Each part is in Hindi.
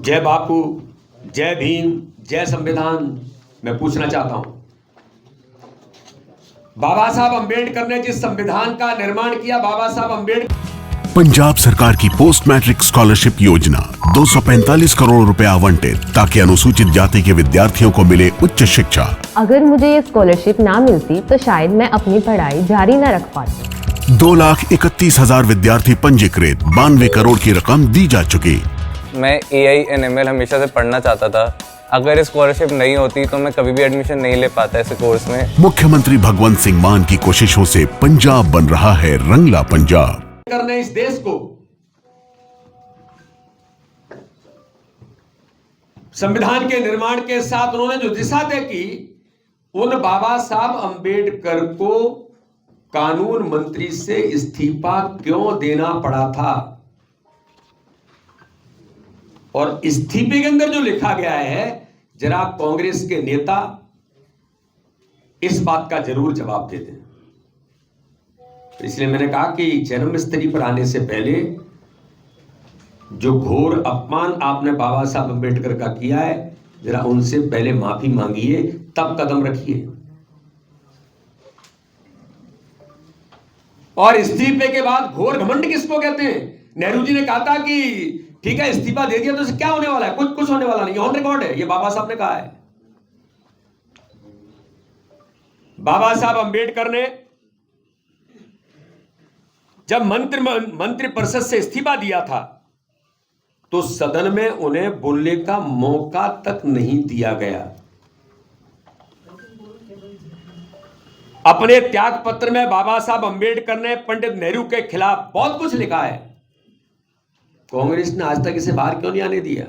जय बापू, जय भीम, जय संविधान। मैं पूछना चाहता हूं, बाबा साहब अंबेडकर ने जिस संविधान का निर्माण किया, बाबा साहब अंबेडकर पंजाब सरकार की पोस्ट मैट्रिक स्कॉलरशिप योजना 245 करोड़ रुपए आवंटित ताकि अनुसूचित जाति के विद्यार्थियों को मिले उच्च शिक्षा। अगर मुझे ये स्कॉलरशिप ना मिलती तो शायद मैं अपनी पढ़ाई जारी न रख पाती। 2,31,000 विद्यार्थी पंजीकृत, 92 करोड़ की रकम दी जा चुकी। मैं AI/NML हमेशा से पढ़ना चाहता था। अगर स्कॉलरशिप नहीं होती तो मैं कभी भी एडमिशन नहीं ले पाता इस कोर्स में। मुख्यमंत्री भगवंत सिंह मान की कोशिशों से पंजाब बन रहा है रंगला पंजाब। करने इस देश को संविधान के निर्माण के साथ उन्होंने जो दिशा तय की, उन बाबा साहब अंबेडकर को कानून मंत्री से इस्तीफा क्यों देना पड़ा था, और इस्तीफे के अंदर जो लिखा गया है, जरा कांग्रेस के नेता इस बात का जरूर जवाब दे दें। इसलिए मैंने कहा कि जन्मस्थली पर आने से पहले जो घोर अपमान आपने बाबा साहब अंबेडकर का किया है, जरा उनसे पहले माफी मांगिए, तब कदम रखिए। और इस्तीफे के बाद घोर घमंड किसको कहते हैं? नेहरू जी ने कहा था कि ठीक है, इस्तीफा दे दिया तो इससे क्या होने वाला है? कुछ होने वाला नहीं, ऑन रिकॉर्ड है, ये बाबा साहब ने कहा है। बाबा साहब अंबेडकर ने जब मंत्री परिषद से इस्तीफा दिया था तो सदन में उन्हें बोलने का मौका तक नहीं दिया गया। अपने त्याग पत्र में बाबा साहब अंबेडकर ने पंडित नेहरू के खिलाफ बहुत कुछ लिखा है। कांग्रेस ने आज तक इसे बाहर क्यों नहीं आने दिया?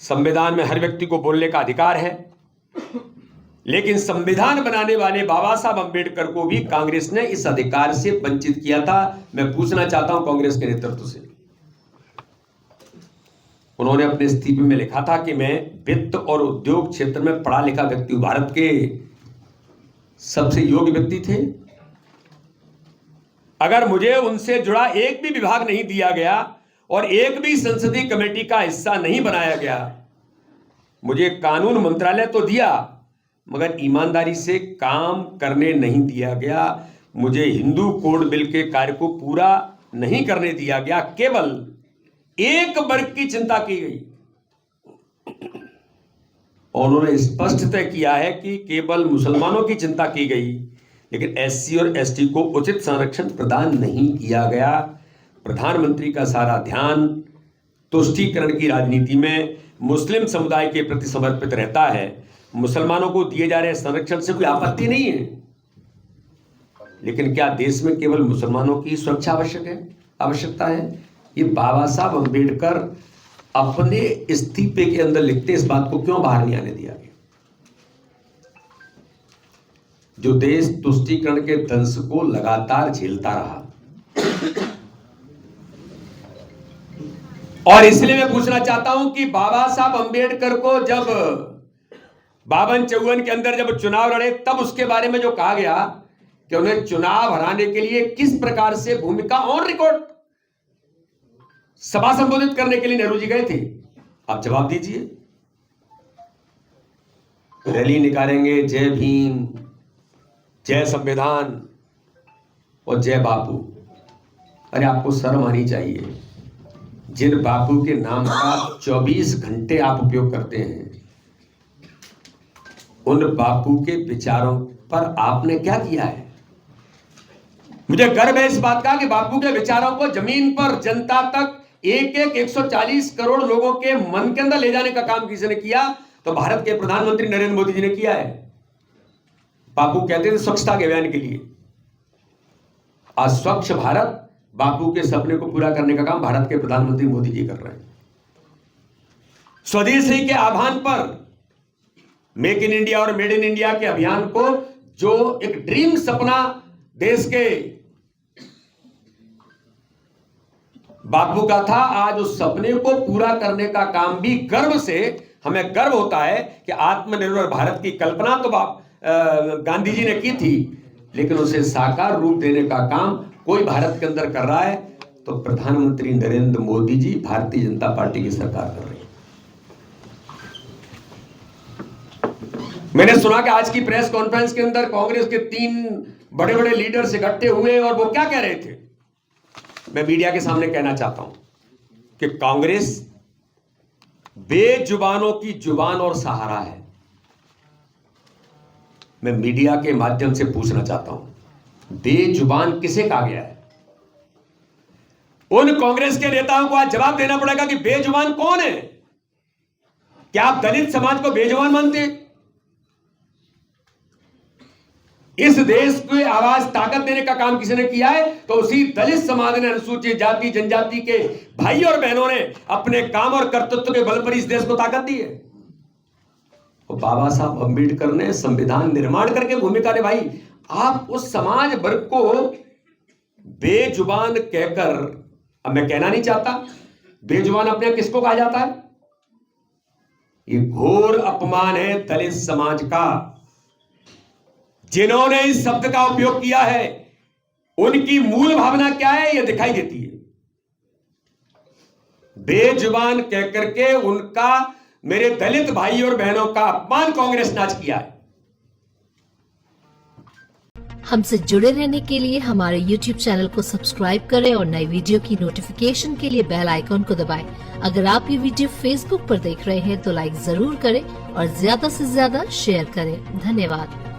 संविधान में हर व्यक्ति को बोलने का अधिकार है, लेकिन संविधान बनाने वाले बाबा साहब अंबेडकर को भी कांग्रेस ने इस अधिकार से वंचित किया था। मैं पूछना चाहता हूं कांग्रेस के नेतृत्व से, उन्होंने अपने इस्तीफे में लिखा था कि मैं वित्त और उद्योग क्षेत्र में पढ़ा लिखा व्यक्ति हूं, भारत के सबसे योग्य व्यक्ति थे। अगर मुझे उनसे जुड़ा एक भी विभाग नहीं दिया गया और एक भी संसदीय कमेटी का हिस्सा नहीं बनाया गया, मुझे कानून मंत्रालय तो दिया मगर ईमानदारी से काम करने नहीं दिया गया, मुझे हिंदू कोड बिल के कार्य को पूरा नहीं करने दिया गया, केवल एक वर्ग की चिंता की गई। और उन्होंने स्पष्ट तय किया है कि केवल मुसलमानों की चिंता की गई, लेकिन SC और ST को उचित संरक्षण प्रदान नहीं किया गया। प्रधानमंत्री का सारा ध्यान तुष्टीकरण की राजनीति में मुस्लिम समुदाय के प्रति समर्पित रहता है। मुसलमानों को दिए जा रहे संरक्षण से कोई आपत्ति नहीं है, लेकिन क्या देश में केवल मुसलमानों की सुरक्षा आवश्यकता है? ये बाबा साहब अंबेडकर अपने इस्तीफे के अंदर लिखते, इस बात को क्यों बाहर नहीं आने दिया गया? जो देश तुष्टीकरण के दंश को लगातार झेलता रहा। और इसलिए मैं पूछना चाहता हूं कि बाबा साहब अंबेडकर को जब 52-54 के अंदर जब चुनाव लड़े, तब उसके बारे में जो कहा गया कि उन्हें चुनाव हराने के लिए किस प्रकार से भूमिका ऑन रिकॉर्ड सभा संबोधित करने के लिए नेहरू जी गए थे, आप जवाब दीजिए। रैली निकालेंगे, जय भीम, जय संविधान और जय बापू। अरे आपको शर्म आनी चाहिए। जिन बापू के नाम का 24 घंटे आप उपयोग करते हैं, उन बापू के विचारों पर आपने क्या किया है? मुझे गर्व है इस बात का कि बापू के विचारों को जमीन पर जनता तक एक 140 करोड़ लोगों के मन के अंदर ले जाने का काम किसी ने किया तो भारत के प्रधानमंत्री नरेंद्र मोदी जी ने किया है। बापू कहते थे स्वच्छता के अभियान के लिए, आज स्वच्छ भारत बापू के सपने को पूरा करने का काम भारत के प्रधानमंत्री मोदी जी कर रहे हैं। स्वदेशी के आह्वान पर मेक इन इंडिया और मेड इन इंडिया के अभियान को, जो एक ड्रीम सपना देश के बापू का था, आज उस सपने को पूरा करने का काम भी गर्व से हमें गर्व होता है कि आत्मनिर्भर भारत की कल्पना तो गांधी जी ने की थी, लेकिन उसे साकार रूप देने का काम कोई भारत के अंदर कर रहा है। तो प्रधानमंत्री नरेंद्र मोदी जी भारतीय जनता पार्टी की सरकार कर रही है। मैंने सुना कि आज की प्रेस कॉन्फ्रेंस के अंदर कांग्रेस के 3 बड़े बड़े लीडर्स इकट्ठे हुए और वो क्या कह रहे थे। मैं मीडिया के सामने कहना चाहता हूं कि कांग्रेस बेजुबानों की जुबान और सहारा है। मैं मीडिया के माध्यम से पूछना चाहता हूं, बेजुबान किसे कहा गया है? उन कांग्रेस के नेताओं को आज जवाब देना पड़ेगा कि बेजुबान कौन है। क्या आप दलित समाज को बेजुबान मानते? इस देश को आवाज ताकत देने का काम किसी ने किया है तो उसी दलित समाज ने, अनुसूचित जाति जनजाति के भाई और बहनों ने अपने काम और कर्तृत्व के बल पर इस देश को ताकत दी है। और बाबा साहब अंबेडकर ने संविधान निर्माण करके भूमिका निभाई। आप उस समाज वर्ग को बेजुबान कहकर, अब मैं कहना नहीं चाहता, बेजुबान अपने किसको कहा जाता है? ये घोर अपमान है दलित समाज का। जिन्होंने इस शब्द का उपयोग किया है उनकी मूल भावना क्या है यह दिखाई देती है। बेजुबान कहकर के उनका, मेरे दलित भाई और बहनों का अपमान कांग्रेस ने आज किया है। हमसे जुड़े रहने के लिए हमारे YouTube चैनल को सब्सक्राइब करें और नई वीडियो की नोटिफिकेशन के लिए बेल आइकॉन को दबाएं। अगर आप ये वीडियो Facebook पर देख रहे हैं तो लाइक जरूर करें और ज्यादा से ज्यादा शेयर करें। धन्यवाद।